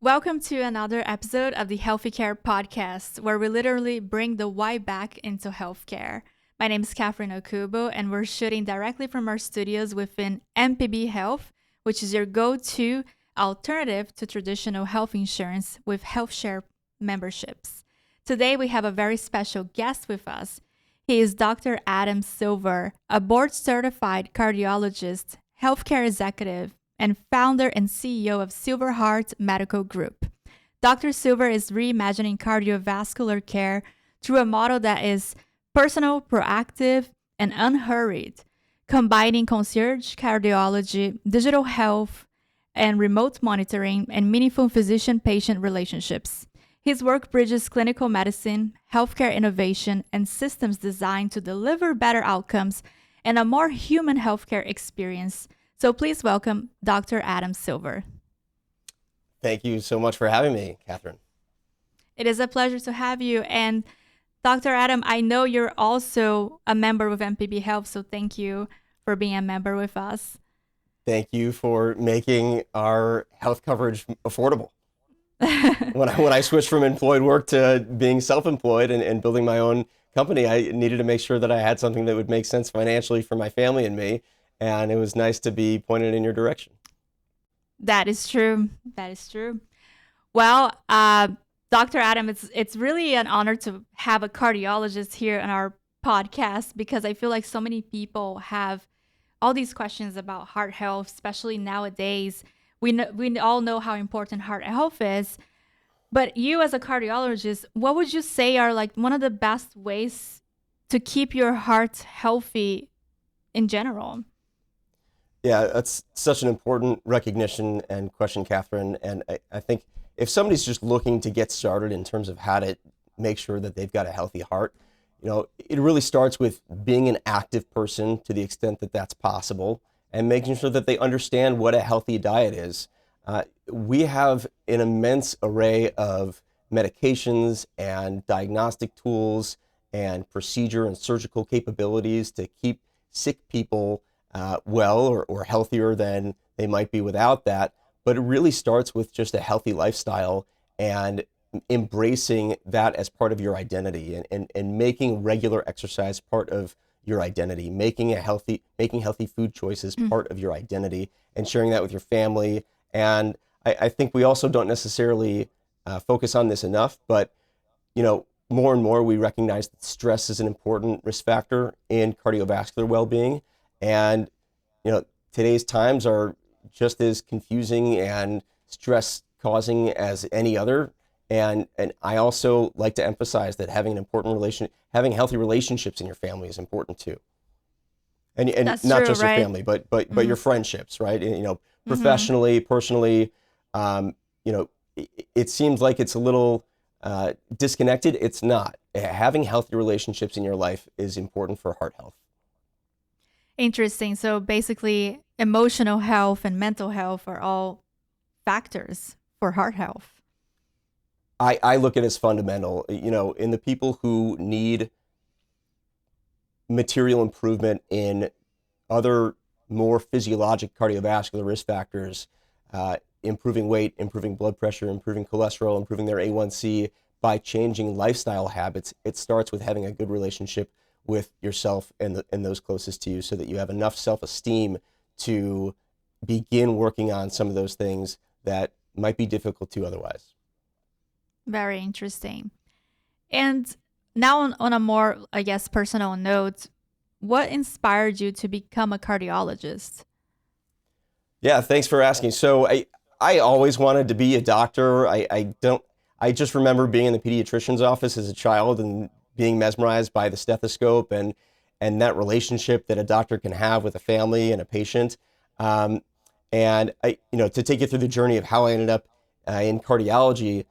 Welcome to another episode of the HealthyCare Podcast, where we literally bring the why back into healthcare. My name is Catherine Okubo, and we're shooting directly from our studios within MPB Health, which is your go-to alternative to traditional health insurance with health share memberships. Today, we have a very special guest with us. He is Dr. Adam Silver, a board-certified cardiologist, healthcare executive, and founder and CEO of Silverheart Medical Group. Dr. Silver is reimagining cardiovascular care through a model that is personal, proactive, and unhurried, combining concierge cardiology, digital health, and remote monitoring and meaningful physician-patient relationships. His work bridges clinical medicine, healthcare innovation, and systems designed to deliver better outcomes and a more human healthcare experience. So please welcome Dr. Adam Silver. Thank you so much for having me, Catherine. It is a pleasure to have you. And Dr. Adam, I know you're also a member with MPB Health, so thank you for being a member with us. Thank you for making our health coverage affordable. When I switched from employed work to being self-employed and building my own company, I needed to make sure that I had something that would make sense financially for my family and me. And it was nice to be pointed in your direction. That is true. That is true. Well, Dr. Adam, it's really an honor to have a cardiologist here on our podcast because I feel like so many people have all these questions about heart health, especially nowadays. We all know how important heart health is, but you as a cardiologist, what would you say are like one of the best ways to keep your heart healthy in general? Yeah, that's such an important recognition and question, Catherine. And I think if somebody's just looking to get started in terms of how to make sure that they've got a healthy heart, it really starts with being an active person to the extent that that's possible and making sure that they understand what a healthy diet is. We have an immense array of medications and diagnostic tools and procedure and surgical capabilities to keep sick people well or healthier than they might be without that. But it really starts with just a healthy lifestyle and embracing that as part of your identity and making regular exercise part of your identity, making healthy food choices part of your identity and sharing that with your family. And I think we also don't necessarily focus on this enough, but more and more we recognize that stress is an important risk factor in cardiovascular well-being. And today's times are just as confusing and stress causing as any other. And I also like to emphasize that having healthy relationships in your family is important too. And That's not true, just right? your family, but your friendships, right? And, professionally, personally, it seems like it's a little disconnected. It's not. Having healthy relationships in your life is important for heart health. Interesting. So basically, emotional health and mental health are all factors for heart health. I look at it as fundamental. In the people who need material improvement in other more physiologic cardiovascular risk factors, improving weight, improving blood pressure, improving cholesterol, improving their A1C by changing lifestyle habits, it starts with having a good relationship with yourself and those closest to you so that you have enough self-esteem to begin working on some of those things that might be difficult to otherwise. Very interesting. And now on a more, I guess, personal note, what inspired you to become a cardiologist? Yeah, thanks for asking. So I always wanted to be a doctor. I just remember being in the pediatrician's office as a child and being mesmerized by the stethoscope and that relationship that a doctor can have with a family and a patient. And to take you through the journey of how I ended up in cardiology,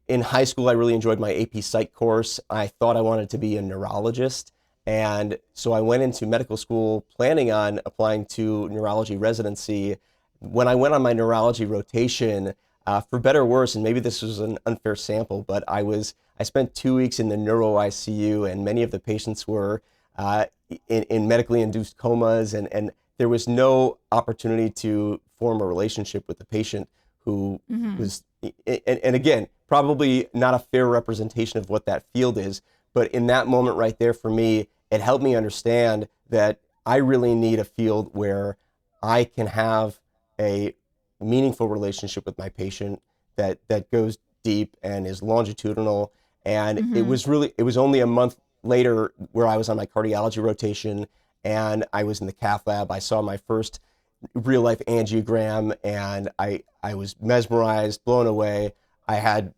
in high school, I really enjoyed my AP Psych course. I thought I wanted to be a neurologist. And so I went into medical school planning on applying to neurology residency. When I went on my neurology rotation, for better or worse, and maybe this was an unfair sample, but I spent 2 weeks in the neuro ICU, and many of the patients were in medically induced comas, and there was no opportunity to form a relationship with the patient who was, and again, probably not a fair representation of what that field is, but in that moment right there for me, it helped me understand that I really need a field where I can have a meaningful relationship with my patient that goes deep and is longitudinal. And it was only a month later where I was on my cardiology rotation and I was in the cath lab. I saw my first real life angiogram and I was mesmerized, blown away. I had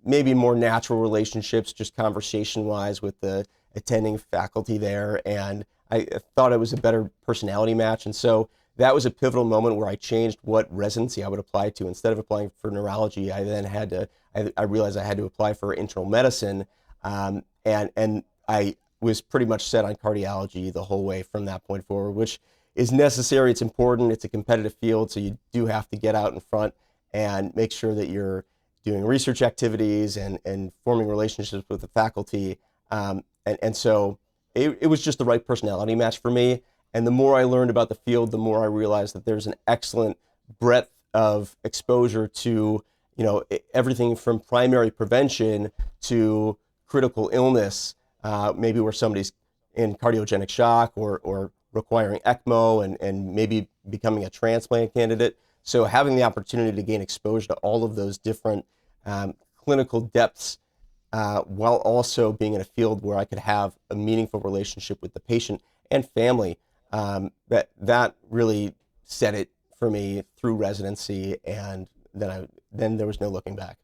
maybe more natural relationships, just conversation wise with the attending faculty there. And I thought it was a better personality match. And so that was a pivotal moment where I changed what residency I would apply to. Instead of applying for neurology, I then had to, I realized I had to apply for internal medicine. And I was pretty much set on cardiology the whole way from that point forward, which is necessary. It's important. It's a competitive field. So you do have to get out in front and make sure that you're doing research activities and forming relationships with the faculty. And so it was just the right personality match for me. And the more I learned about the field, the more I realized that there's an excellent breadth of exposure to, everything from primary prevention to critical illness, maybe where somebody's in cardiogenic shock or requiring ECMO and maybe becoming a transplant candidate. So having the opportunity to gain exposure to all of those different clinical depths while also being in a field where I could have a meaningful relationship with the patient and family, that really set it for me through residency, and then there was no looking back.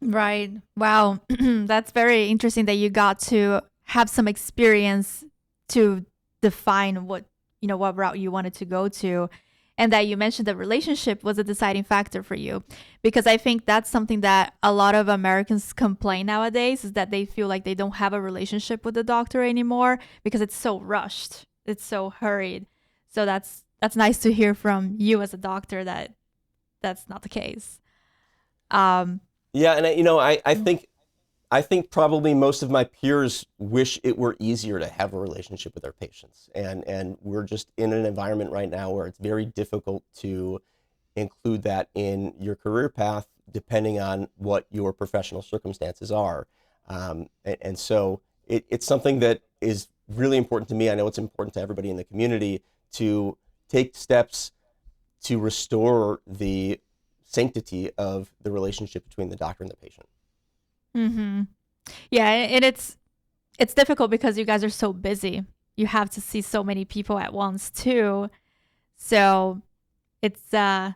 Right. Wow. That's very interesting that you got to have some experience to define what route you wanted to go to, and that you mentioned the relationship was a deciding factor for you, because I think that's something that a lot of Americans complain nowadays, is that they feel like they don't have a relationship with the doctor anymore because it's so rushed, it's so hurried. So that's nice to hear from you as a doctor that that's not the case. Yeah, and I think probably most of my peers wish it were easier to have a relationship with their patients. And we're just in an environment right now where it's very difficult to include that in your career path, depending on what your professional circumstances are. And so it's something that is really important to me. I know it's important to everybody in the community to take steps to restore the sanctity of the relationship between the doctor and the patient. Mm-hmm. Yeah, and it's difficult because you guys are so busy. You have to see so many people at once too. So it's a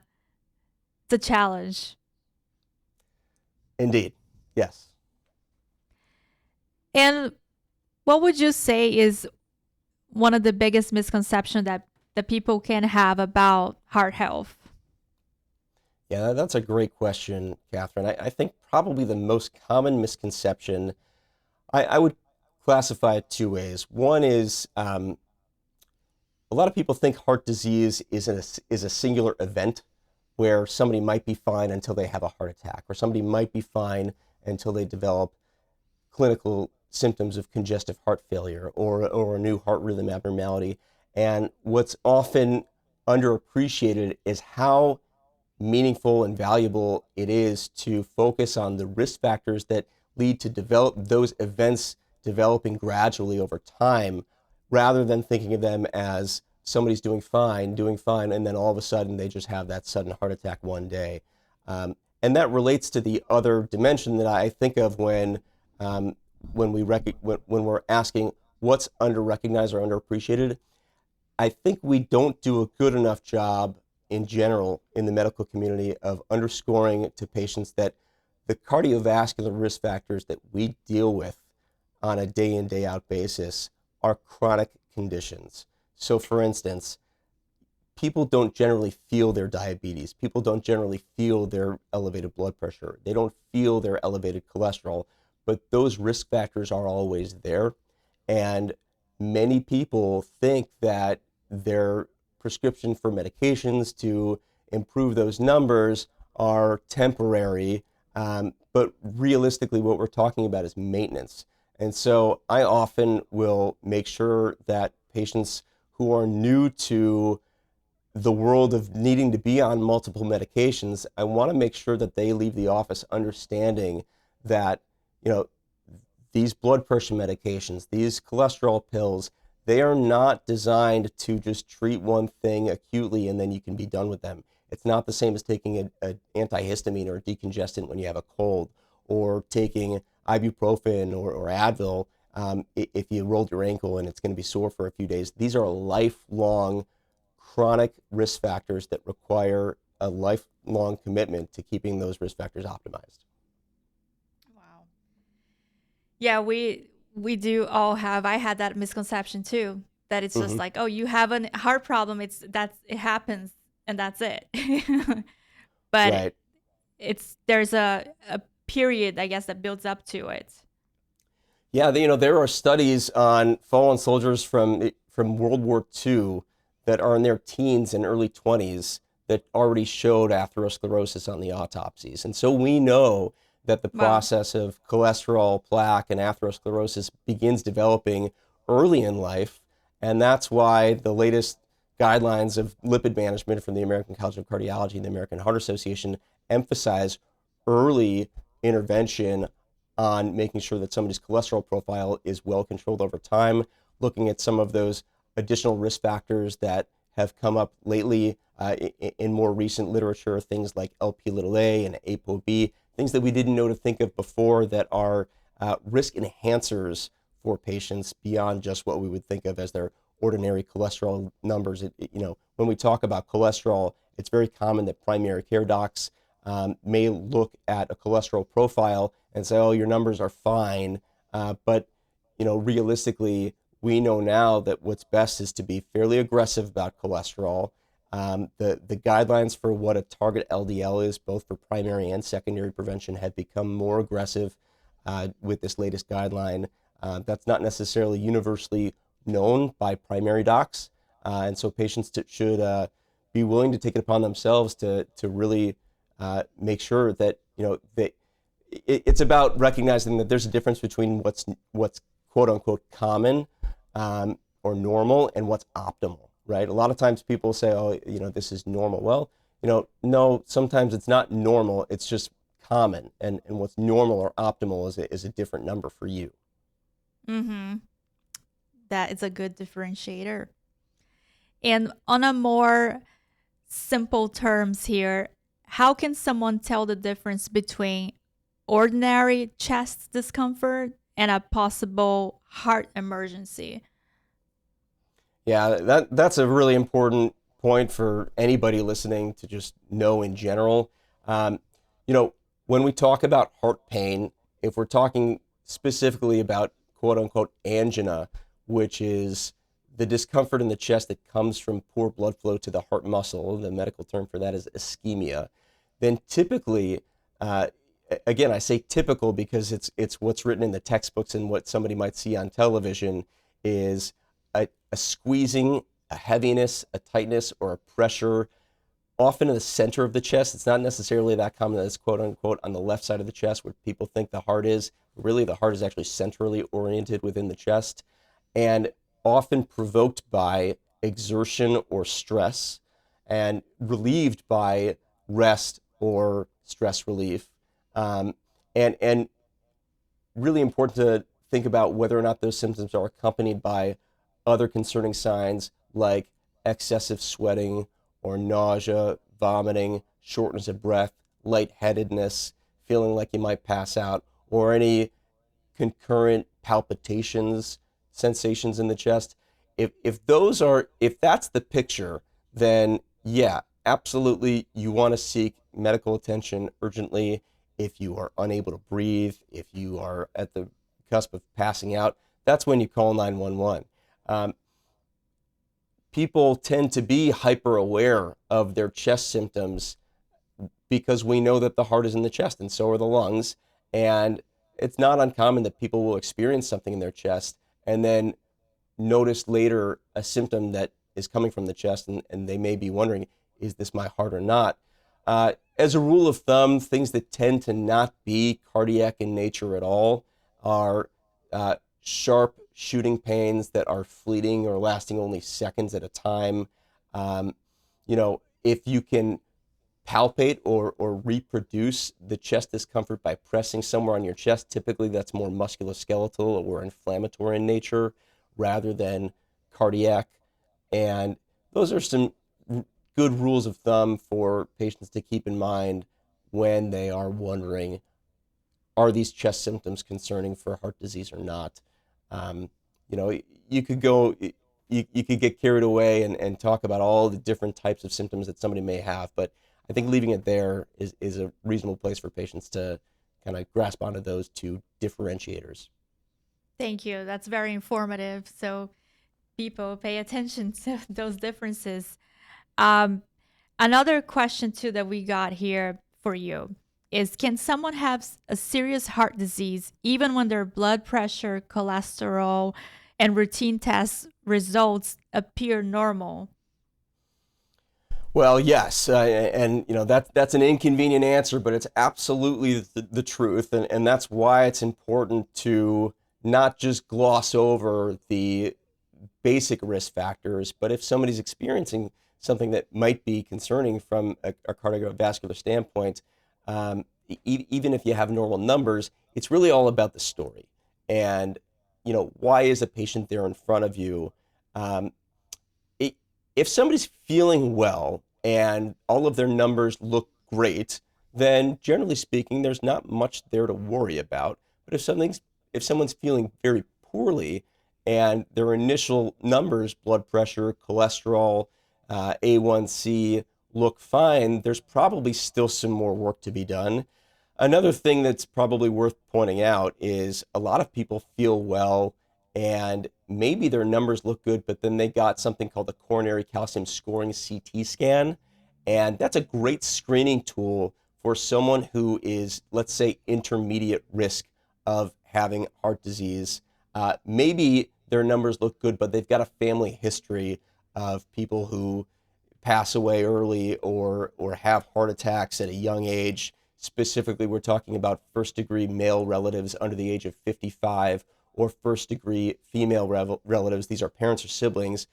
challenge. Indeed. Yes. And what would you say is one of the biggest misconceptions that people can have about heart health? Yeah, that's a great question, Catherine. I think probably the most common misconception, I would classify it two ways. One is a lot of people think heart disease is a singular event where somebody might be fine until they have a heart attack, or somebody might be fine until they develop clinical symptoms of congestive heart failure or a new heart rhythm abnormality. And what's often underappreciated is how meaningful and valuable it is to focus on the risk factors that lead to those events developing gradually over time, rather than thinking of them as somebody's doing fine, and then all of a sudden they just have that sudden heart attack one day. And that relates to the other dimension that I think of when we're asking what's under-recognized or underappreciated. I think we don't do a good enough job in general in the medical community of underscoring to patients that the cardiovascular risk factors that we deal with on a day in, day out basis are chronic conditions. So for instance, people don't generally feel their diabetes. People don't generally feel their elevated blood pressure. They don't feel their elevated cholesterol, but those risk factors are always there. And many people think that their prescription for medications to improve those numbers are temporary, but realistically what we're talking about is maintenance. And so I often will make sure that patients who are new to the world of needing to be on multiple medications, I want to make sure that they leave the office understanding that, you know, these blood pressure medications, these cholesterol pills, they are not designed to just treat one thing acutely and then you can be done with them. It's not the same as taking an antihistamine or a decongestant when you have a cold, or taking ibuprofen or Advil if you rolled your ankle and it's going to be sore for a few days. These are lifelong chronic risk factors that require a lifelong commitment to keeping those risk factors optimized. Wow. Yeah, we do all have. I had that misconception too, that it's just Mm-hmm. like, oh, you have a heart problem. It happens and that's it. But Right. there's a period, I guess, that builds up to it. Yeah, there are studies on fallen soldiers from World War II that are in their teens and early 20s that already showed atherosclerosis on the autopsies. And so we know that the Wow. process of cholesterol, plaque, and atherosclerosis begins developing early in life. And that's why the latest guidelines of lipid management from the American College of Cardiology and the American Heart Association emphasize early intervention on making sure that somebody's cholesterol profile is well controlled over time, looking at some of those additional risk factors that have come up lately in more recent literature, things like LP little a and ApoB, things that we didn't know to think of before that are risk enhancers for patients beyond just what we would think of as their ordinary cholesterol numbers. When we talk about cholesterol, it's very common that primary care docs may look at a cholesterol profile and say, "Oh, your numbers are fine," but realistically, we know now that what's best is to be fairly aggressive about cholesterol. The guidelines for what a target LDL is, both for primary and secondary prevention, have become more aggressive with this latest guideline. That's not necessarily universally known by primary docs, and so patients should be willing to take it upon themselves to really make sure that it's about recognizing that there's a difference between what's quote unquote common or normal and what's optimal, right? A lot of times people say, "Oh, this is normal." Well, no, sometimes it's not normal. It's just common, and what's normal or optimal is a different number for you. Mm-hmm. That is a good differentiator. And on a more simple terms here, how can someone tell the difference between ordinary chest discomfort and a possible heart emergency? Yeah, that's a really important point for anybody listening to just know in general. Um, you know, when we talk about heart pain, if we're talking specifically about quote unquote angina, which is the discomfort in the chest that comes from poor blood flow to the heart muscle, the medical term for that is ischemia, then typically, uh, again, I say typical because it's what's written in the textbooks and what somebody might see on television is a squeezing, a heaviness, a tightness, or a pressure, often in the center of the chest. It's not necessarily that common that it's quote unquote on the left side of the chest where people think the heart is. Really, the heart is actually centrally oriented within the chest and often provoked by exertion or stress and relieved by rest or stress relief. Um, and really important to think about whether or not those symptoms are accompanied by other concerning signs like excessive sweating or nausea, vomiting, shortness of breath, lightheadedness, feeling like you might pass out, or any concurrent palpitations, sensations in the chest. If that's the picture, then yeah, absolutely you want to seek medical attention urgently. If you are unable to breathe, if you are at the cusp of passing out, that's when you call 911. Um, People tend to be hyper aware of their chest symptoms because we know that the heart is in the chest and so are the lungs. And it's not uncommon that people will experience something in their chest and then notice later a symptom that is coming from the chest, and they may be wondering, is this my heart or not? As a rule of thumb, things that tend to not be cardiac in nature at all are sharp shooting pains that are fleeting or lasting only seconds at a time. Um, if you can palpate or reproduce the chest discomfort by pressing somewhere on your chest, typically that's more musculoskeletal or inflammatory in nature rather than cardiac. And those are some good rules of thumb for patients to keep in mind when they are wondering, are these chest symptoms concerning for heart disease or not? Um, you could go, you could get carried away and talk about all the different types of symptoms that somebody may have, but I think leaving it there is a reasonable place for patients to kind of grasp onto those two differentiators. Thank you. That's very informative. So people pay attention to those differences. Um, Another question too that we got here for you is, can someone have a serious heart disease even when their blood pressure, cholesterol, and routine test results appear normal? Well, yes, and that's an inconvenient answer, but it's absolutely the truth, and that's why it's important to not just gloss over the basic risk factors, but if somebody's experiencing something that might be concerning from a cardiovascular standpoint, even if you have normal numbers, it's really all about the story. And, why is a patient there in front of you? Um, if somebody's feeling well and all of their numbers look great, then generally speaking, there's not much there to worry about. But if someone's feeling very poorly and their initial numbers, blood pressure, cholesterol, A1C, look fine, there's probably still some more work to be done. Another thing that's probably worth pointing out is a lot of people feel well and maybe their numbers look good, but then they got something called the coronary calcium scoring CT scan. And that's a great screening tool for someone who is, let's say, intermediate risk of having heart disease. Maybe their numbers look good, but they've got a family history of people who pass away early or have heart attacks at a young age. Specifically, we're talking about first-degree male relatives under the age of 55 or first-degree female relatives. These are parents or siblings,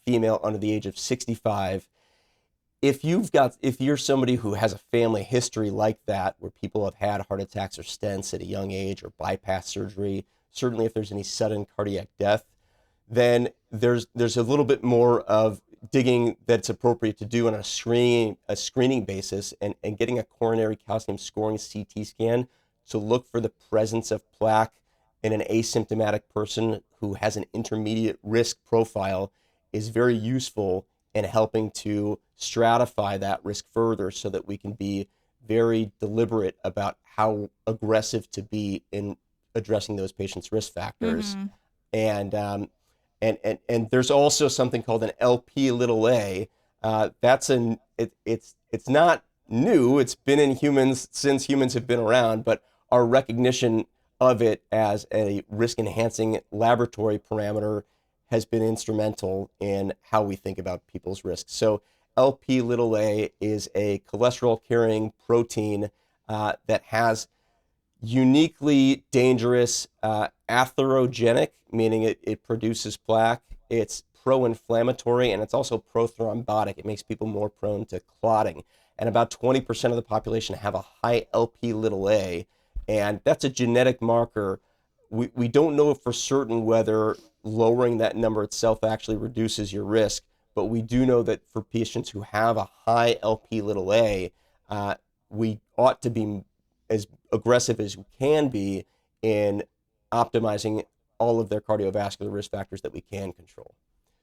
female under the age of 65. If you're somebody who has a family history like that, where people have had heart attacks or stents at a young age or bypass surgery, certainly if there's any sudden cardiac death, then there's a little bit more of digging that's appropriate to do on a screening basis and getting a coronary calcium scoring CT scan to look for the presence of plaque in an asymptomatic person who has an intermediate risk profile is very useful in helping to stratify that risk further so that we can be very deliberate about how aggressive to be in addressing those patients' risk factors. Mm-hmm. And there's also something called an LP little a. It's not new. It's been in humans since humans have been around, but our recognition of it as a risk-enhancing laboratory parameter has been instrumental in how we think about people's risks. So LP little a is a cholesterol-carrying protein that has uniquely dangerous atherogenic, meaning it produces plaque. It's pro-inflammatory, and it's also prothrombotic. It makes people more prone to clotting. And about 20% of the population have a high LP little a, and that's a genetic marker. We don't know for certain whether lowering that number itself actually reduces your risk, but we do know that for patients who have a high LP little a, we ought to be as aggressive as we can be in optimizing all of their cardiovascular risk factors that we can control.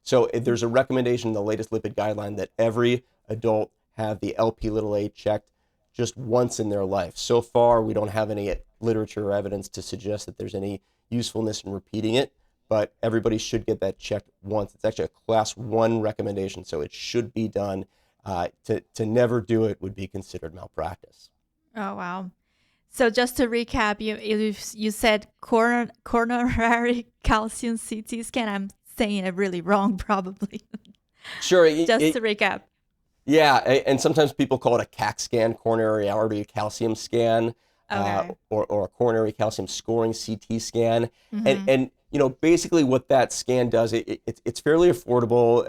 So there's a recommendation in the latest lipid guideline that every adult have the LP little a checked just once in their life. So far, we don't have any literature or evidence to suggest that there's any usefulness in repeating it, but everybody should get that checked once. It's actually a class 1 recommendation, so it should be done. To never do it would be considered malpractice. Oh, wow. So just to recap, you said coronary calcium CT scan. I'm saying it really wrong, probably. Sure. Just to recap. Yeah, and sometimes people call it a CAC scan, coronary artery calcium scan, Okay. or a coronary calcium scoring CT scan. Mm-hmm. And basically what that scan does, it's fairly affordable.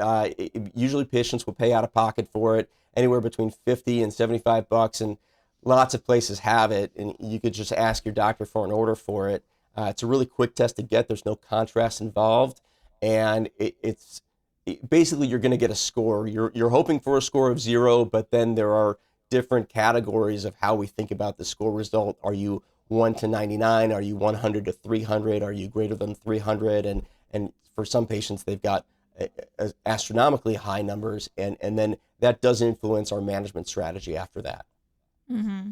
Usually patients will pay out of pocket for it anywhere between 50 and $75, and lots of places have it, and you could just ask your doctor for an order for it. It's a really quick test to get. There's no contrast involved, and basically you're going to get a score. You're hoping for a score of 0, but then there are different categories of how we think about the score result. Are you 1 to 99? Are you 100 to 300? Are you greater than 300? And for some patients, they've got astronomically high numbers, and then that does influence our management strategy after that. Mm-hmm.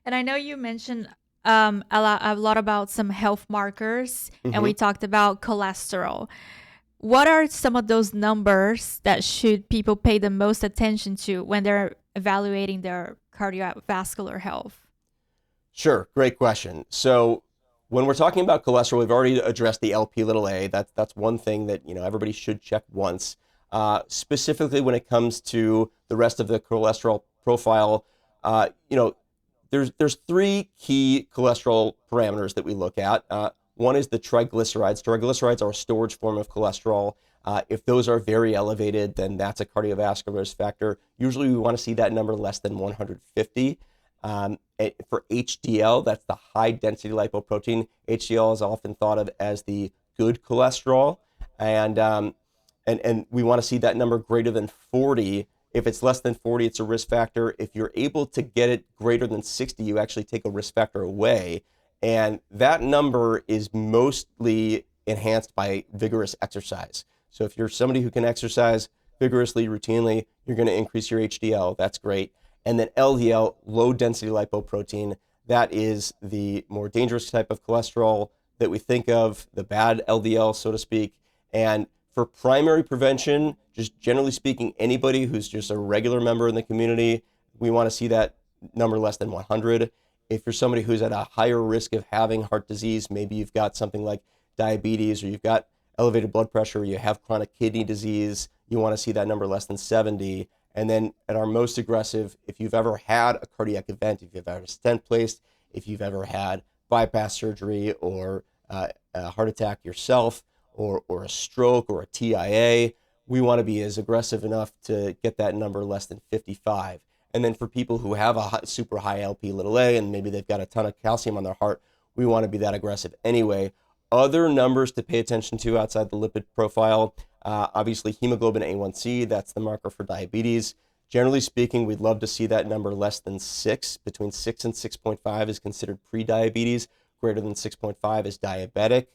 And I know you mentioned a lot about some health markers, and we talked about cholesterol. What are some of those numbers that should people pay the most attention to when they're evaluating their cardiovascular health? Sure, great question. So when we're talking about cholesterol, we've already addressed the LP(a). That's one thing that everybody should check once. Specifically, when it comes to the rest of the cholesterol profile, there's 3 key cholesterol parameters that we look at. One is the triglycerides. Triglycerides are a storage form of cholesterol. If those are very elevated, then that's a cardiovascular risk factor. Usually we want to see that number less than 150. For HDL, that's the high density lipoprotein. HDL is often thought of as the good cholesterol, and we want to see that number greater than 40. If it's less than 40, it's a risk factor. If you're able to get it greater than 60, you actually take a risk factor away. And that number is mostly enhanced by vigorous exercise. So if you're somebody who can exercise vigorously, routinely, you're going to increase your HDL. That's great. And then LDL, low density lipoprotein, that is the more dangerous type of cholesterol that we think of, the bad LDL, so to speak. And for primary prevention, just generally speaking, anybody who's just a regular member in the community, we want to see that number less than 100. If you're somebody who's at a higher risk of having heart disease, maybe you've got something like diabetes, or you've got elevated blood pressure, or you have chronic kidney disease, you want to see that number less than 70. And then at our most aggressive, if you've ever had a cardiac event, if you've ever had a stent placed, if you've ever had bypass surgery or a heart attack yourself, or a stroke or a TIA, we want to be as aggressive enough to get that number less than 55. And then for people who have a super high LP(a) and maybe they've got a ton of calcium on their heart, we want to be that aggressive anyway. Other numbers to pay attention to outside the lipid profile, obviously hemoglobin A1C, that's the marker for diabetes. Generally speaking, we'd love to see that number less than 6. Between 6 and 6.5 is considered pre-diabetes. Greater than 6.5 is diabetic.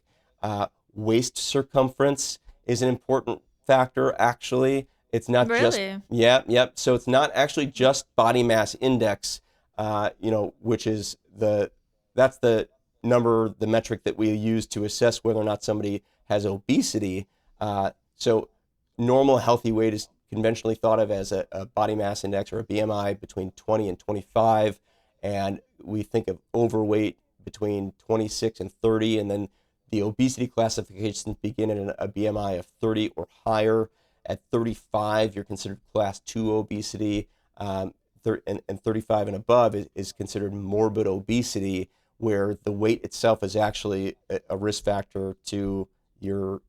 Waist circumference is an important factor, actually. It's not just, yep. So it's not actually just body mass index, which is that's the number, the metric that we use to assess whether or not somebody has obesity. So normal healthy weight is conventionally thought of as a body mass index, or a BMI, between 20 and 25. And we think of overweight between 26 and 30. And then the obesity classifications begin at a BMI of 30 or higher. At 35, you're considered class 2 obesity, and 35 and above is considered morbid obesity, where the weight itself is actually a risk factor to your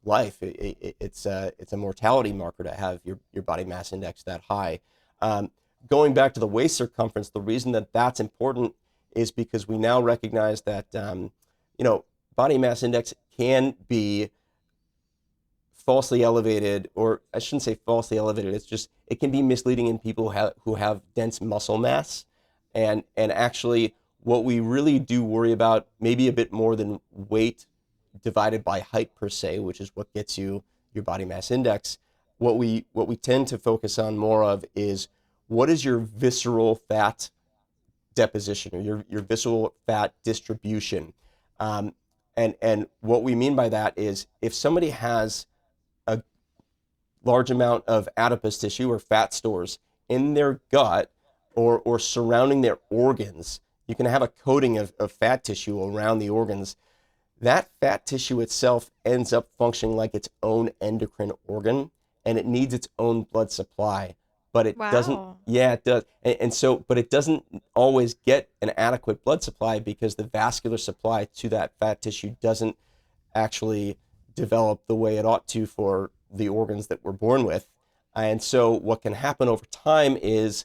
life. It's a mortality marker to have your body mass index that high. Going back to the waist circumference, the reason that that's important is because we now recognize that body mass index can be falsely elevated, or I shouldn't say falsely elevated, it can be misleading in people who have dense muscle mass. And actually what we really do worry about, maybe a bit more than weight divided by height per se, which is what gets you your body mass index, what we tend to focus on more of is, what is your visceral fat deposition, or your visceral fat distribution? And what we mean by that is, if somebody has a large amount of adipose tissue or fat stores in their gut or surrounding their organs, you can have a coating of fat tissue around the organs. That fat tissue itself ends up functioning like its own endocrine organ, and it needs its own blood supply. But it doesn't, it does. But it doesn't always get an adequate blood supply, because the vascular supply to that fat tissue doesn't actually develop the way it ought to for the organs that we're born with. And so what can happen over time is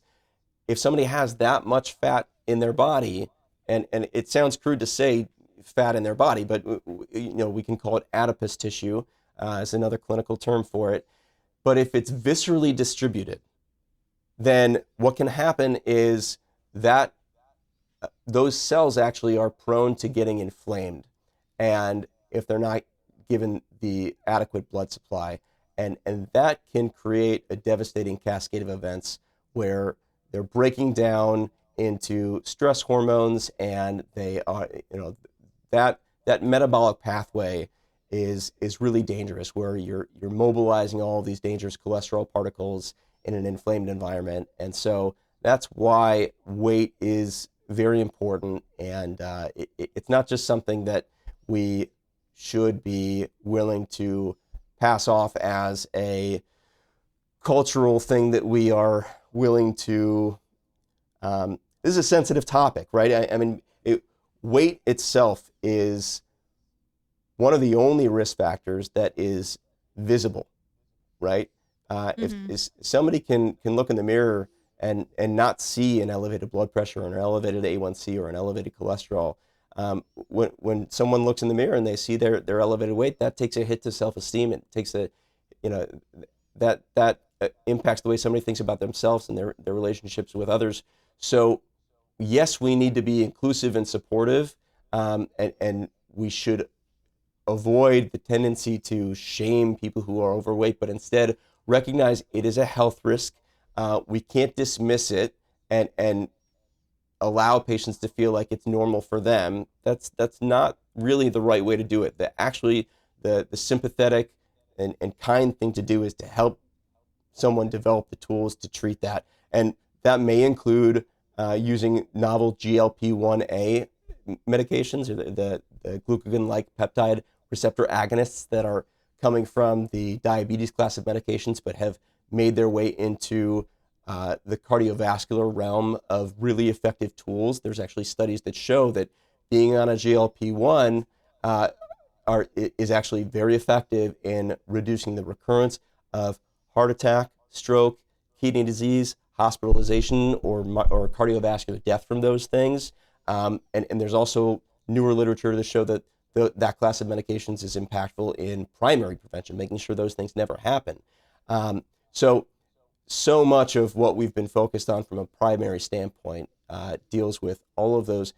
if somebody has that much fat in their body, and it sounds crude to say fat in their body, but we can call it adipose tissue as another clinical term for it. But if it's viscerally distributed, then what can happen is that those cells actually are prone to getting inflamed, and if they're not given the adequate blood supply, and that can create a devastating cascade of events where they're breaking down into stress hormones, and they are, that metabolic pathway is really dangerous, where you're mobilizing all of these dangerous cholesterol particles in an inflamed environment. And so that's why weight is very important, and it's not just something that we should be willing to pass off as a cultural thing that we are willing to. This is a sensitive topic, right? I mean, weight itself is one of the only risk factors that is visible, right? If somebody can look in the mirror and not see an elevated blood pressure or an elevated A1C or an elevated cholesterol, when someone looks in the mirror and they see their elevated weight, that takes a hit to self-esteem. It takes that impacts the way somebody thinks about themselves and their relationships with others. So yes, we need to be inclusive and supportive, and we should avoid the tendency to shame people who are overweight, but instead recognize it is a health risk. We can't dismiss it and allow patients to feel like it's normal for them. That's not really the right way to do it. The sympathetic and kind thing to do is to help someone develop the tools to treat that. And that may include using novel GLP-1A medications, or the glucagon-like peptide receptor agonists that are coming from the diabetes class of medications, but have made their way into the cardiovascular realm of really effective tools. There's actually studies that show that being on a GLP-1 is actually very effective in reducing the recurrence of heart attack, stroke, kidney disease, hospitalization, or cardiovascular death from those things. And there's also newer literature to show that that class of medications is impactful in primary prevention, making sure those things never happen. So much of what we've been focused on from a primary standpoint deals with all of those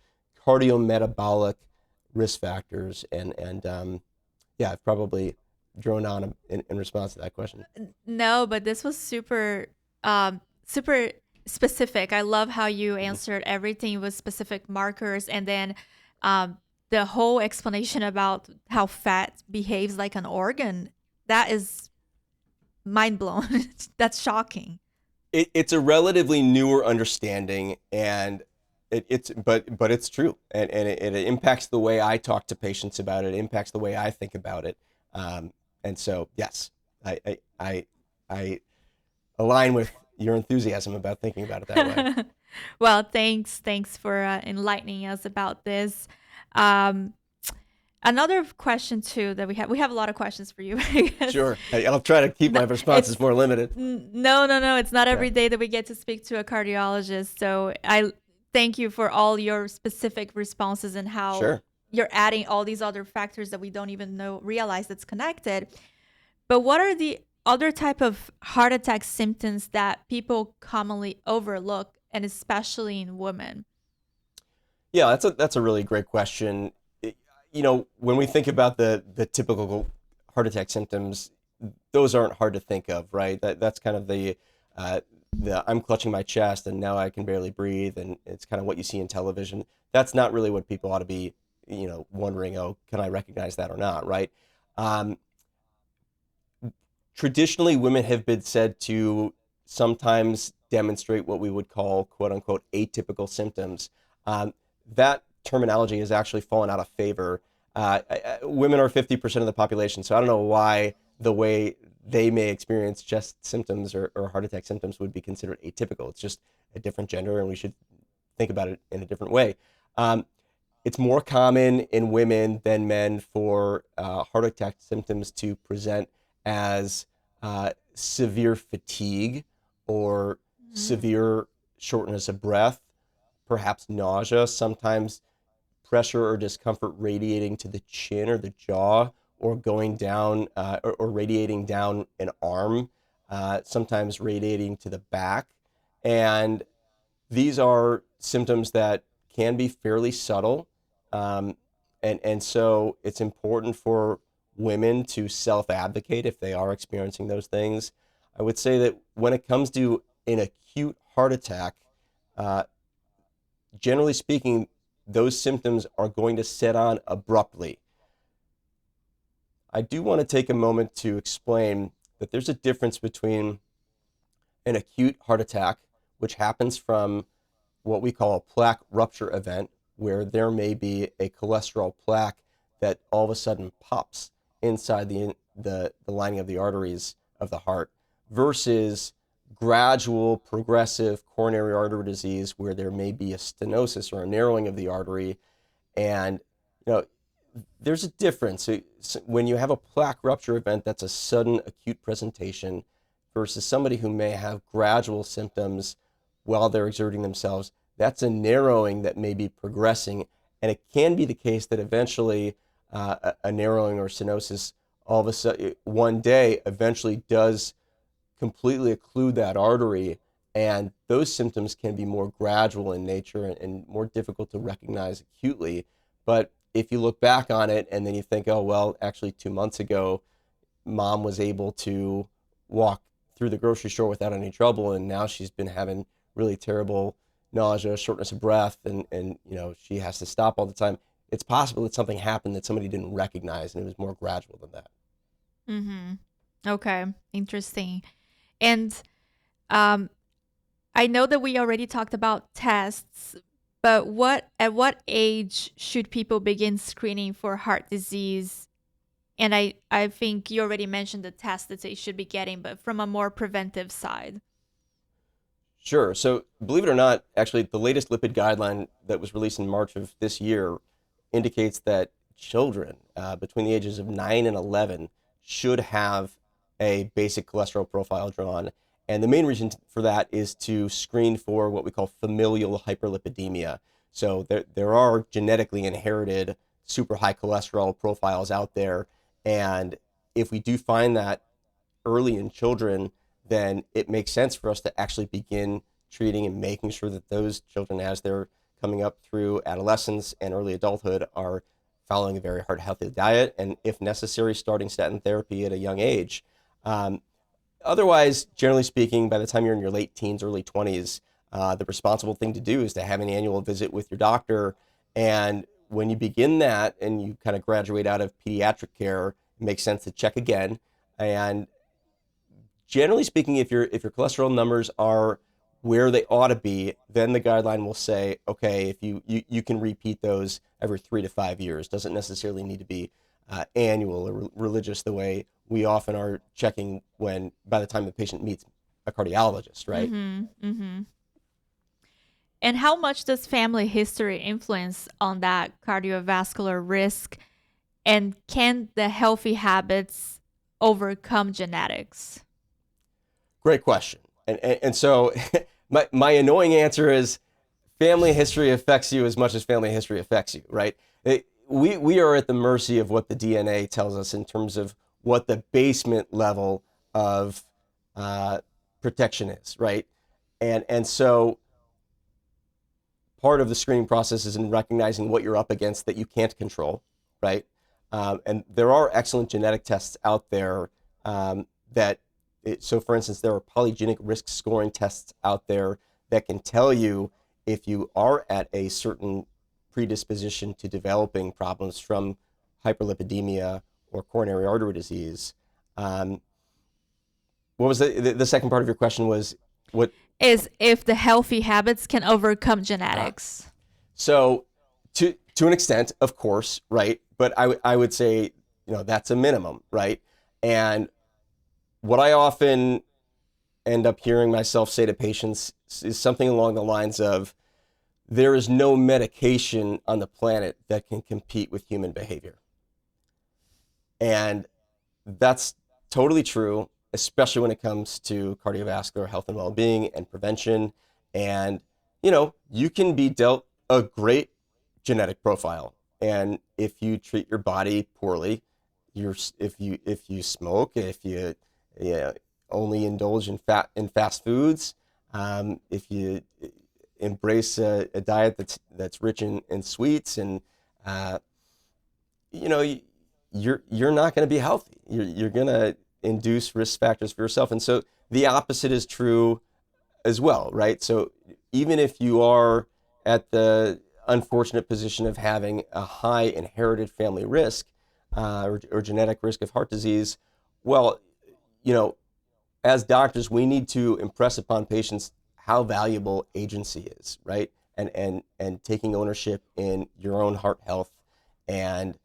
cardiometabolic risk factors. And I've probably drone on in response to that question. No, but this was super specific. I love how you answered everything with specific markers, and then the whole explanation about how fat behaves like an organ. That is mind blown. That's shocking. It's a relatively newer understanding, and but it's true, and it impacts the way I talk to patients about it. It impacts the way I think about it, and so yes, I align with your enthusiasm about thinking about it that way. Well, thanks for enlightening us about this. Another question too that we have a lot of questions for you. Sure, I'll try to keep my responses more limited. No, it's not every day that we get to speak to a cardiologist. So I thank you for all your specific responses and how you're adding all these other factors that we don't even realize that's connected. But what are the other type of heart attack symptoms that people commonly overlook, and especially in women? Yeah, that's a really great question. When we think about the typical heart attack symptoms, those aren't hard to think of, right? That's kind of the I'm clutching my chest and now I can barely breathe, and it's kind of what you see in television. That's not really what people ought to be, wondering, oh, can I recognize that or not, right? Traditionally, women have been said to sometimes demonstrate what we would call, quote unquote, atypical symptoms. That terminology has actually fallen out of favor. Women are 50% of the population, so I don't know why the way they may experience chest symptoms or heart attack symptoms would be considered atypical. It's just a different gender, and we should think about it in a different way. It's more common in women than men for heart attack symptoms to present as severe fatigue or severe shortness of breath, perhaps nausea, sometimes pressure or discomfort radiating to the chin or the jaw, or going down or radiating down an arm, sometimes radiating to the back. And these are symptoms that can be fairly subtle. And so it's important for women to self-advocate if they are experiencing those things. I would say that when it comes to an acute heart attack, generally speaking, those symptoms are going to set on abruptly. I do want to take a moment to explain that there's a difference between an acute heart attack, which happens from what we call a plaque rupture event, where there may be a cholesterol plaque that all of a sudden pops inside the lining of the arteries of the heart, versus gradual progressive coronary artery disease where there may be a stenosis or a narrowing of the artery. And there's a difference. When you have a plaque rupture event, that's a sudden acute presentation, versus somebody who may have gradual symptoms while they're exerting themselves. That's a narrowing that may be progressing. And it can be the case that eventually a narrowing or stenosis all of a sudden one day eventually does completely occlude that artery. And those symptoms can be more gradual in nature and more difficult to recognize acutely. But if you look back on it and then you think, oh, well, actually 2 months ago, mom was able to walk through the grocery store without any trouble, and now she's been having really terrible nausea, shortness of breath, and she has to stop all the time. It's possible that something happened that somebody didn't recognize, and it was more gradual than that. Okay, interesting. And I know that we already talked about tests, but at what age should people begin screening for heart disease? And I think you already mentioned the tests that they should be getting, but from a more preventive side. Sure. So believe it or not, actually, the latest lipid guideline that was released in March of this year indicates that children between the ages of 9 and 11 should have a basic cholesterol profile drawn. And the main reason for that is to screen for what we call familial hyperlipidemia. So there are genetically inherited super high cholesterol profiles out there. And if we do find that early in children, then it makes sense for us to actually begin treating and making sure that those children, as they're coming up through adolescence and early adulthood, are following a very heart healthy diet, and if necessary, starting statin therapy at a young age. Otherwise, generally speaking, by the time you're in your late teens, early 20s, the responsible thing to do is to have an annual visit with your doctor. And when you begin that and you kind of graduate out of pediatric care, it makes sense to check again. And generally speaking, if your cholesterol numbers are where they ought to be, then the guideline will say, okay, if you can repeat those every 3 to 5 years. Doesn't necessarily need to be annual or religious the way we often are checking when by the time the patient meets a cardiologist, right? And how much does family history influence on that cardiovascular risk? And can the healthy habits overcome genetics? Great question. And so my annoying answer is family history affects you as much as family history affects you, right? We are at the mercy of what the DNA tells us in terms of what the basement level of protection is, right? And so part of the screening process is in recognizing what you're up against that you can't control, right? And there are excellent genetic tests out there so for instance, there are polygenic risk scoring tests out there that can tell you if you are at a certain predisposition to developing problems from hyperlipidemia or coronary artery disease. What was the second part of your question was what? Is if the healthy habits can overcome genetics. So to an extent, of course, right? But I would say, that's a minimum, right? And what I often end up hearing myself say to patients is something along the lines of, there is no medication on the planet that can compete with human behavior. And that's totally true, especially when it comes to cardiovascular health and well-being and prevention. And, you can be dealt a great genetic profile. And if you treat your body poorly, if you smoke, if you only indulge in fast foods, if you embrace a diet that's rich in sweets, and you're not going to be healthy. You're going to induce risk factors for yourself. And so the opposite is true as well, right? So even if you are at the unfortunate position of having a high inherited family risk, or genetic risk of heart disease, well, as doctors, we need to impress upon patients how valuable agency is, right? And taking ownership in your own heart health, and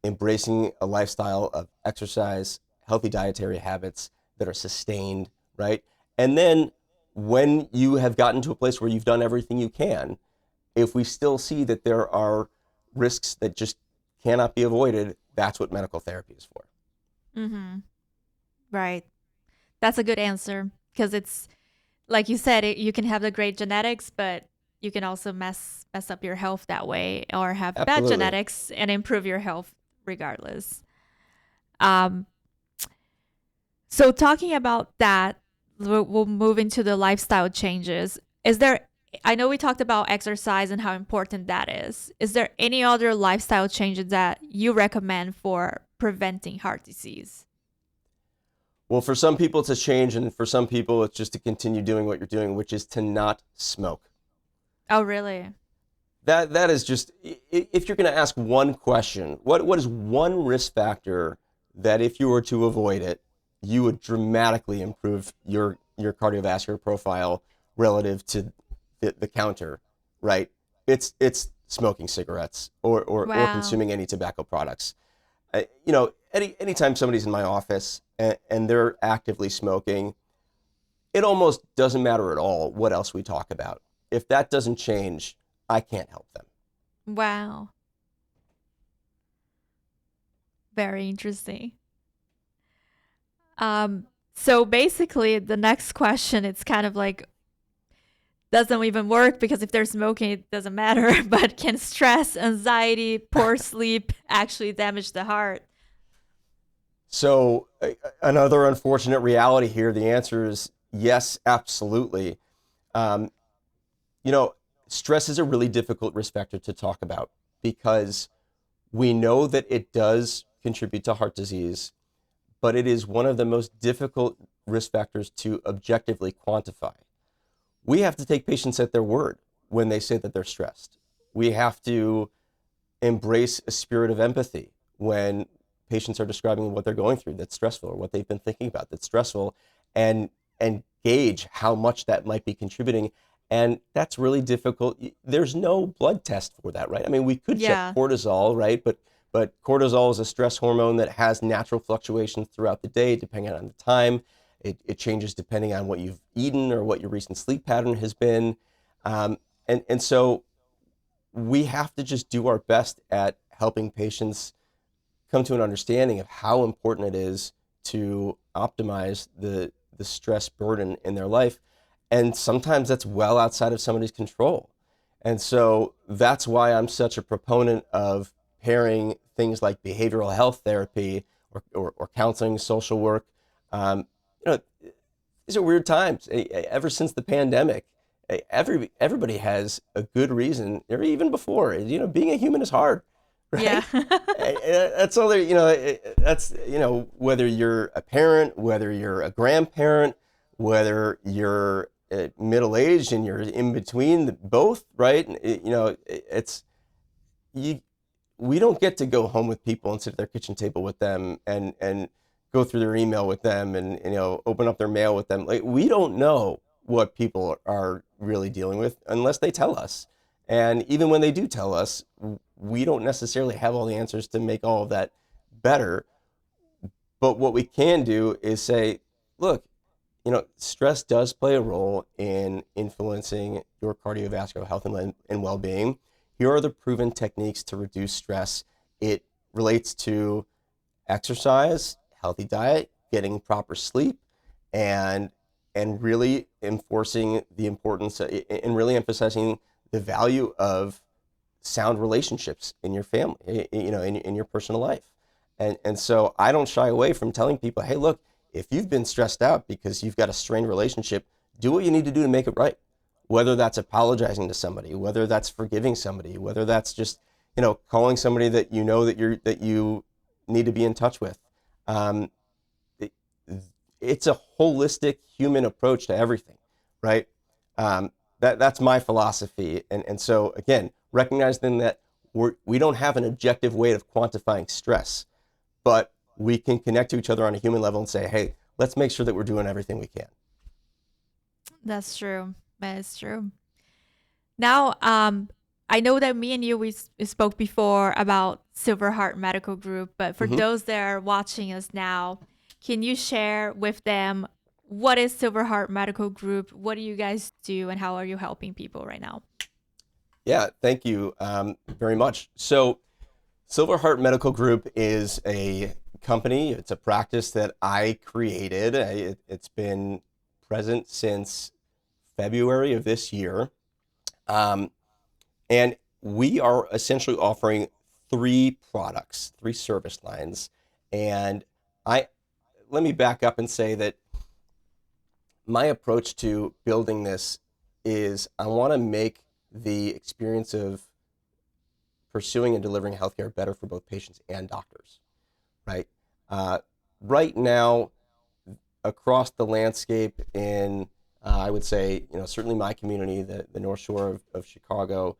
embracing a lifestyle of exercise, healthy dietary habits that are sustained, right? And then when you have gotten to a place where you've done everything you can, if we still see that there are risks that just cannot be avoided, that's what medical therapy is for. Mm-hmm. Right. That's a good answer, because it's like you said, you can have the great genetics, but you can also mess up your health that way, or have Absolutely. bad genetics and improve your health regardless. So talking about that, we'll move into the lifestyle changes. I know we talked about exercise and how important that is. Is there any other lifestyle changes that you recommend for preventing heart disease? Well, for some people it's a change, and for some people it's just to continue doing what you're doing, which is to not smoke. Oh, really? That is just, if you're going to ask one question, what is one risk factor that if you were to avoid it, you would dramatically improve your cardiovascular profile relative to the counter, right? It's smoking cigarettes, or Wow. consuming any tobacco products. Anytime somebody's in my office and they're actively smoking, it almost doesn't matter at all what else we talk about. If that doesn't change, I can't help them. Wow. Very interesting. So basically the next question, it's kind of like, doesn't even work, because if they're smoking, it doesn't matter. But can stress, anxiety, poor sleep actually damage the heart? So another unfortunate reality here, the answer is yes, absolutely. Um, Stress is a really difficult risk factor to talk about, because we know that it does contribute to heart disease, but it is one of the most difficult risk factors to objectively quantify. We have to take patients at their word when they say that they're stressed. We have to embrace a spirit of empathy when patients are describing what they're going through that's stressful, or what they've been thinking about that's stressful, and gauge how much that might be contributing. And that's really difficult. There's no blood test for that, right? I mean, we could check cortisol, right? But cortisol is a stress hormone that has natural fluctuations throughout the day, depending on the time. It changes depending on what you've eaten or what your recent sleep pattern has been. And so we have to just do our best at helping patients come to an understanding of how important it is to optimize the stress burden in their life. And sometimes that's well outside of somebody's control. And so that's why I'm such a proponent of pairing things like behavioral health therapy, or counseling, social work. These are weird times. Ever since the pandemic, everybody has a good reason, or even before. Being a human is hard, right? Yeah. That's all there. That's whether you're a parent, whether you're a grandparent, whether you're middle-aged and you're in between both, right? We don't get to go home with people and sit at their kitchen table with them and go through their email with them, and open up their mail with them. Like, we don't know what people are really dealing with unless they tell us. And even when they do tell us, we don't necessarily have all the answers to make all of that better. But what we can do is say, look, stress does play a role in influencing your cardiovascular health and well-being. Here are the proven techniques to reduce stress. It relates to exercise, healthy diet, getting proper sleep, and really enforcing the importance and really emphasizing the value of sound relationships in your family, in your personal life. And so I don't shy away from telling people, hey, look, if you've been stressed out because you've got a strained relationship, do what you need to do to make it right. Whether that's apologizing to somebody, whether that's forgiving somebody, whether that's just, calling somebody that that you need to be in touch with. Um, it, it's a holistic human approach to everything, right? That's my philosophy. And so again, recognizing that we don't have an objective way of quantifying stress, but we can connect to each other on a human level and say, hey, let's make sure that we're doing everything we can. That's true. That is true. Now, I know that me and you, we spoke before about Silverheart Medical Group, but for those that are watching us now, can you share with them what is Silverheart Medical Group? What do you guys do and how are you helping people right now? Yeah, thank you very much. So Silverheart Medical Group is a company. It's a practice that I created. It's been present since February of this year. And we are essentially offering three products, three service lines. And let me back up and say that my approach to building this is I want to make the experience of pursuing and delivering healthcare better for both patients and doctors, right? Right now, across the landscape in, I would say, certainly my community, the North Shore of Chicago,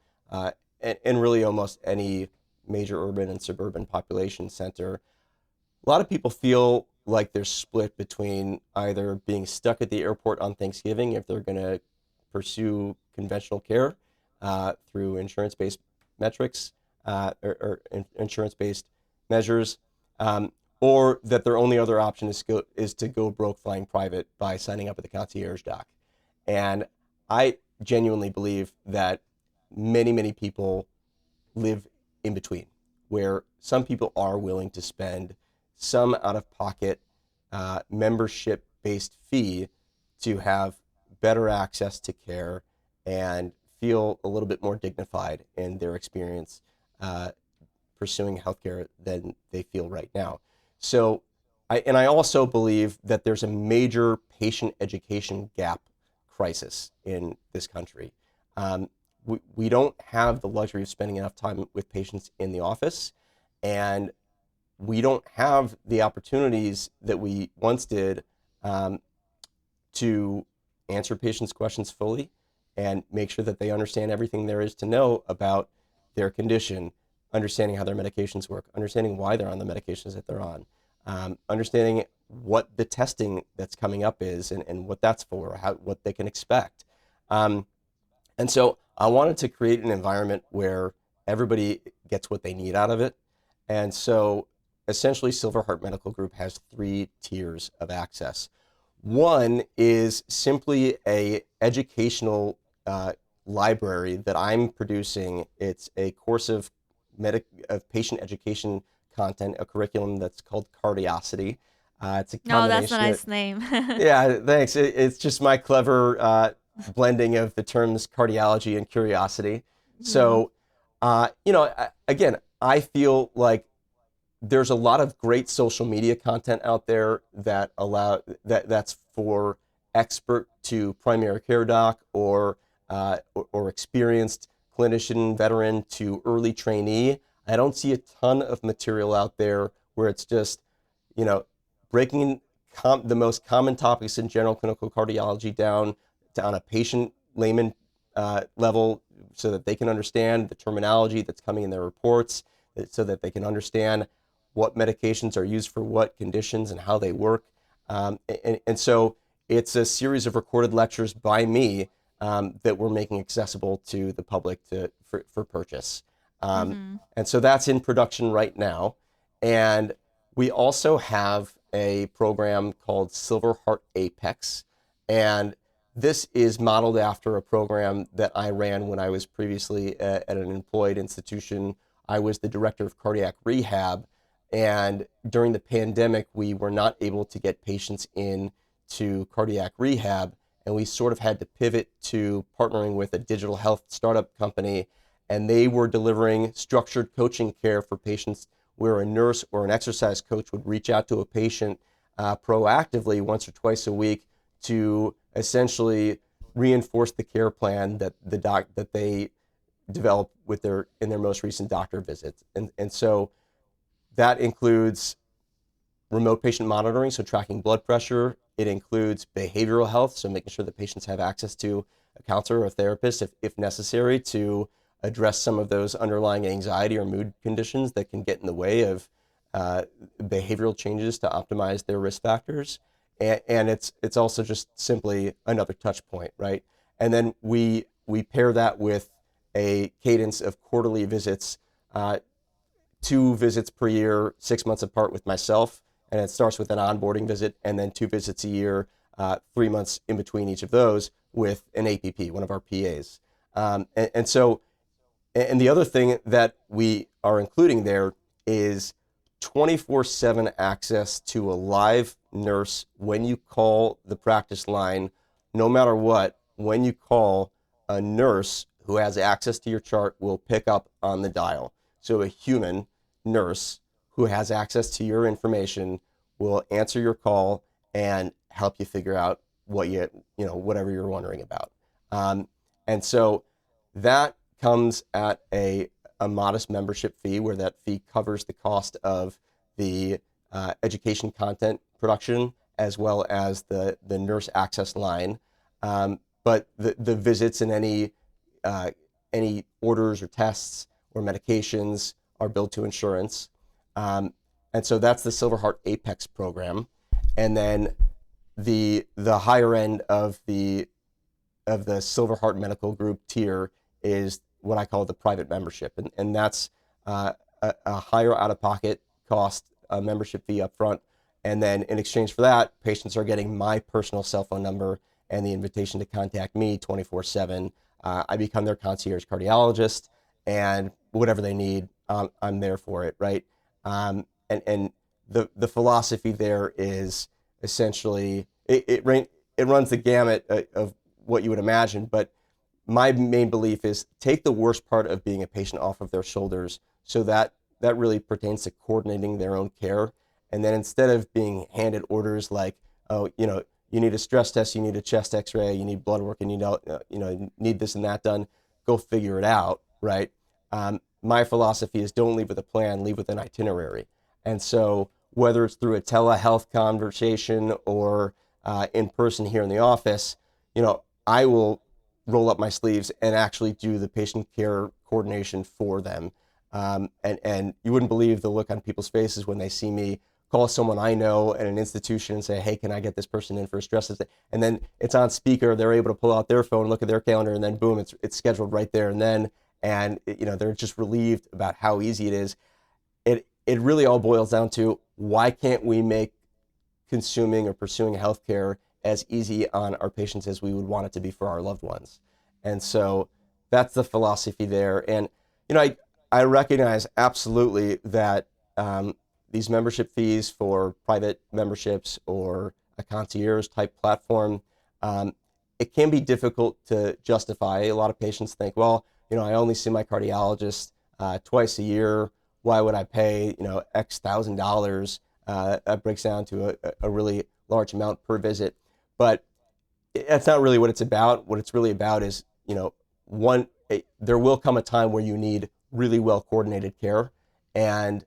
and really almost any major urban and suburban population center, a lot of people feel like they're split between either being stuck at the airport on Thanksgiving if they're going to pursue conventional care through insurance-based metrics or insurance-based measures, or that their only other option is to go broke flying private by signing up at the concierge doc. And I genuinely believe that many, many people live in between, where some people are willing to spend some out-of-pocket membership-based fee to have better access to care and feel a little bit more dignified in their experience pursuing healthcare than they feel right now. So, I also believe that there's a major patient education gap crisis in this country. We don't have the luxury of spending enough time with patients in the office, and we don't have the opportunities that we once did to answer patients' questions fully and make sure that they understand everything there is to know about their condition, understanding how their medications work, understanding why they're on the medications that they're on, understanding what the testing that's coming up is and what that's for, what they can expect. And so I wanted to create an environment where everybody gets what they need out of it. And so essentially Silverheart Medical Group has three tiers of access. One is simply a educational library that I'm producing. It's a course of patient education content, a curriculum that's called Cardiosity. It's a combination. No, that's a nice name. Yeah, thanks. It's just my clever blending of the terms cardiology and curiosity. So, again, I feel like there's a lot of great social media content out there that's for expert to primary care doc or experienced clinician veteran to early trainee. I don't see a ton of material out there where it's just, breaking the most common topics in general clinical cardiology down to on a patient layman level so that they can understand the terminology that's coming in their reports, so that they can understand what medications are used for what conditions and how they work. And so it's a series of recorded lectures by me that we're making accessible to the public for purchase. And so that's in production right now. And we also have a program called Silverheart Apex, And this is modeled after a program that I ran when I was previously at an employed institution. I was the director of cardiac rehab, and during the pandemic, we were not able to get patients in to cardiac rehab, and we sort of had to pivot to partnering with a digital health startup company, and they were delivering structured coaching care for patients where a nurse or an exercise coach would reach out to a patient proactively once or twice a week to essentially reinforce the care plan that they developed in their most recent doctor visits. And so that includes remote patient monitoring, so tracking blood pressure. It includes behavioral health, so making sure that patients have access to a counselor or a therapist if necessary to address some of those underlying anxiety or mood conditions that can get in the way of behavioral changes to optimize their risk factors. And it's also just simply another touch point, right? And then we pair that with a cadence of quarterly visits, 2 visits per year, 6 months apart with myself. And it starts with an onboarding visit and then 2 visits a year, 3 months in between each of those with an APP, one of our PAs. And the other thing that we are including there is 24/7 access to a live nurse when you call the practice line, no matter what. When you call, a nurse who has access to your chart will pick up on the dial. So a human nurse who has access to your information will answer your call and help you figure out whatever you're wondering about. And so that comes at a modest membership fee, where that fee covers the cost of the education content production as well as the nurse access line. But the visits and any orders or tests or medications are billed to insurance. And so that's the Silverheart Apex program. And then the higher end of the Silverheart Medical Group tier is what I call the private membership. And that's a higher out-of-pocket cost membership fee up front. And then in exchange for that, patients are getting my personal cell phone number and the invitation to contact me 24/7. I become their concierge cardiologist, and whatever they need, I'm there for it, right? And the philosophy there is essentially, it runs the gamut of what you would imagine, but my main belief is take the worst part of being a patient off of their shoulders. So that really pertains to coordinating their own care. And then instead of being handed orders like, oh, you need a stress test, you need a chest x-ray, you need blood work, and you need this and that done, go figure it out, right? My philosophy is don't leave with a plan, leave with an itinerary. And so whether it's through a telehealth conversation or in person here in the office, I will roll up my sleeves and actually do the patient care coordination for them. And you wouldn't believe the look on people's faces when they see me call someone I know at an institution and say, hey, can I get this person in for a stress test? And then it's on speaker, they're able to pull out their phone, look at their calendar, and then boom, it's scheduled right there and then. And they're just relieved about how easy it is. It really all boils down to, why can't we make consuming or pursuing healthcare as easy on our patients as we would want it to be for our loved ones? And so that's the philosophy there. And I recognize absolutely that these membership fees for private memberships or a concierge type platform, it can be difficult to justify. A lot of patients think, well, I only see my cardiologist twice a year. Why would I pay, X $1,000? That breaks down to a really large amount per visit. But that's not really what it's about. What it's really about is, there will come a time where you need really well coordinated care. And,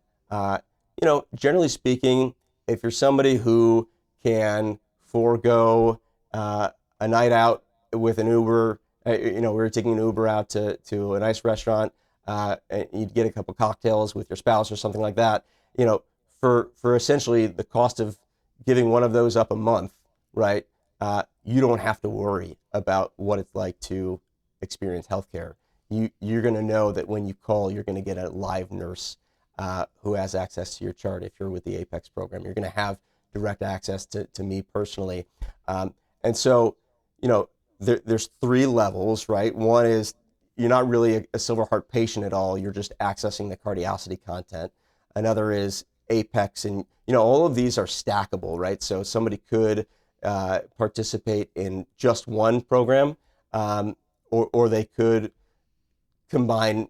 generally speaking, if you're somebody who can forego a night out with an Uber, we were taking an Uber out to a nice restaurant, and you'd get a couple cocktails with your spouse or something like that, for essentially the cost of giving one of those up a month, right? You don't have to worry about what it's like to experience healthcare. You're going to know that when you call, you're going to get a live nurse who has access to your chart. If you're with the Apex program, you're going to have direct access to me personally. And so, there's three levels, right? One is you're not really a Silverheart patient at all. You're just accessing the cardiosity content. Another is Apex, and all of these are stackable, right? So somebody could participate in just one program, or they could combine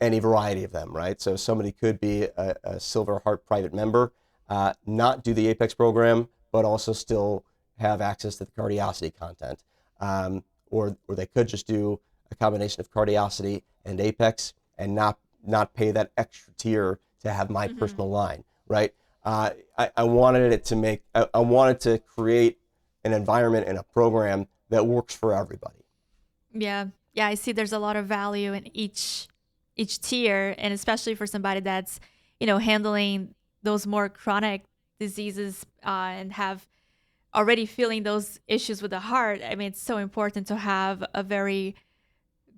any variety of them, right? So somebody could be a Silverheart private member, not do the Apex program, but also still have access to the cardiosity content. Or they could just do a combination of cardiosity and Apex and not pay that extra tier to have my personal line, right? I wanted to create an environment and a program that works for everybody. Yeah. Yeah, I see there's a lot of value in each tier, and especially for somebody that's, handling those more chronic diseases and have already feeling those issues with the heart. I mean, it's so important to have a very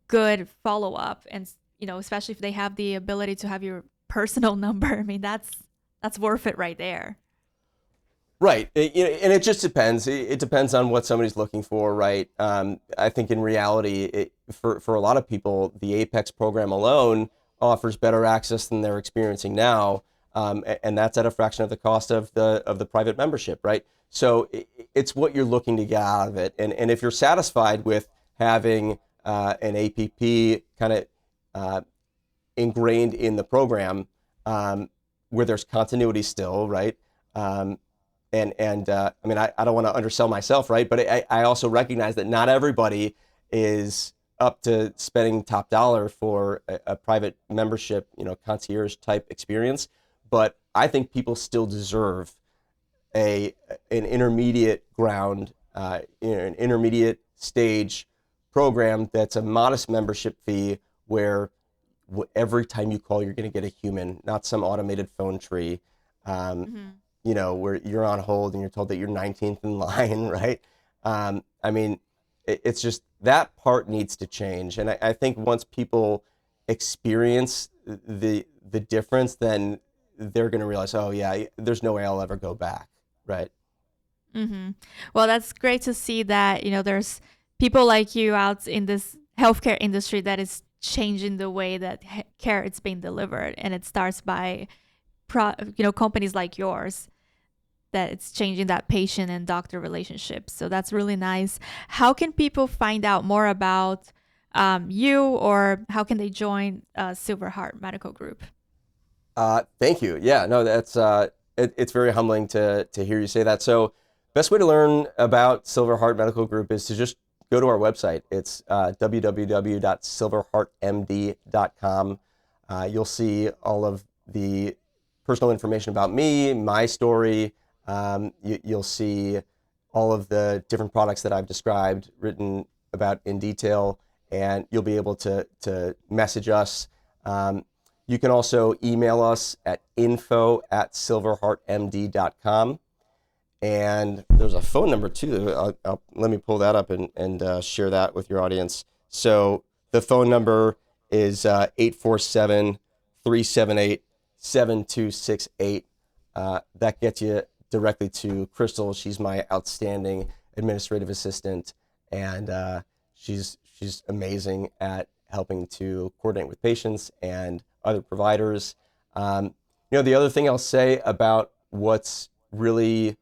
good follow up, and especially if they have the ability to have your personal number. I mean, that's worth it right there. Right. And it just depends. It depends on what somebody's looking for, right? I think in reality, for a lot of people, the Apex program alone offers better access than they're experiencing now, and that's at a fraction of the cost of the private membership, right? So it's what you're looking to get out of it, and if you're satisfied with having an APP kind of ingrained in the program, where there's continuity still, right? I mean, I don't want to undersell myself, right? But I also recognize that not everybody is up to spending top dollar for a private membership, concierge type experience. But I think people still deserve an intermediate ground, an intermediate stage program that's a modest membership fee where every time you call, you're going to get a human, not some automated phone tree. Where you're on hold and you're told that you're 19th in line, right? I mean, it's just that part needs to change. And I think once people experience the difference, then they're going to realize, oh yeah, there's no way I'll ever go back, right? Well, that's great to see that, there's people like you out in this healthcare industry that is changing the way that care is being delivered. And it starts by companies like yours, that it's changing that patient and doctor relationship. So that's really nice. How can people find out more about you, or how can they join Silverheart Medical Group? Thank you. Yeah, no, that's it's very humbling to hear you say that. So best way to learn about Silverheart Medical Group is to just go to our website. It's www.silverheartmd.com. You'll see all of the personal information about me, my story. You'll see all of the different products that I've described, written about in detail, and you'll be able to message us. You can also email us at info@silverheartmd.com. And there's a phone number too. Let me pull that up and share that with your audience. So the phone number is 847-378-7268. That gets you directly to Crystal. She's my outstanding administrative assistant, and she's amazing at helping to coordinate with patients and other providers. The other thing I'll say about what's really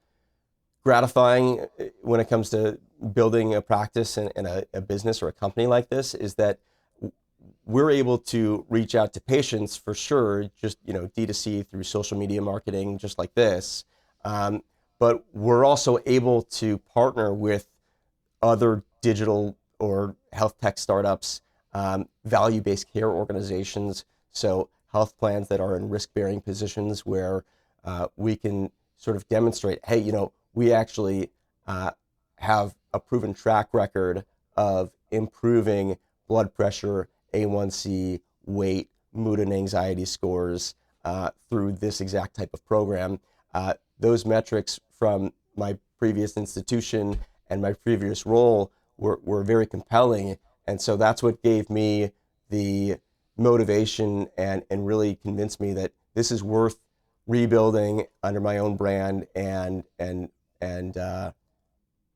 gratifying when it comes to building a practice and a business or a company like this is that we're able to reach out to patients for sure, just D2C through social media marketing, just like this. But we're also able to partner with other digital or health tech startups, value-based care organizations, so health plans that are in risk-bearing positions where we can sort of demonstrate, hey, we actually have a proven track record of improving blood pressure, A1C, weight, mood and anxiety scores through this exact type of program. Those metrics from my previous institution and my previous role were very compelling. And so that's what gave me the motivation and really convinced me that this is worth rebuilding under my own brand and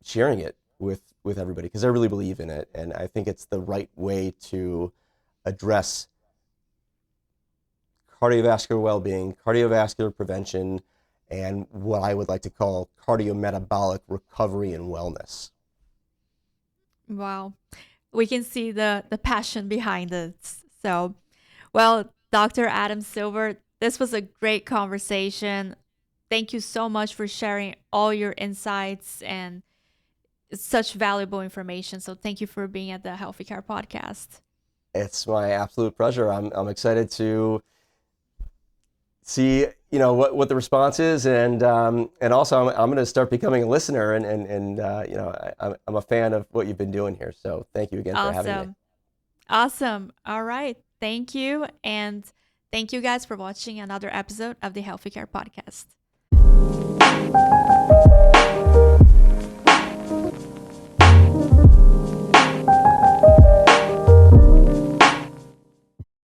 sharing it with everybody because I really believe in it, and I think it's the right way to address cardiovascular well-being, cardiovascular prevention, and what I would like to call cardiometabolic recovery and wellness. Wow. We can see the passion behind it. So, well, Dr. Adam Silver, this was a great conversation. Thank you so much for sharing all your insights and such valuable information. So thank you for being at the Healthy Care Podcast. It's my absolute pleasure. I'm excited to see what the response is, and also I'm going to start becoming a listener, and I'm a fan of what you've been doing here. So thank you again for having me. Awesome. All right. Thank you. And thank you guys for watching another episode of the Healthy Care Podcast.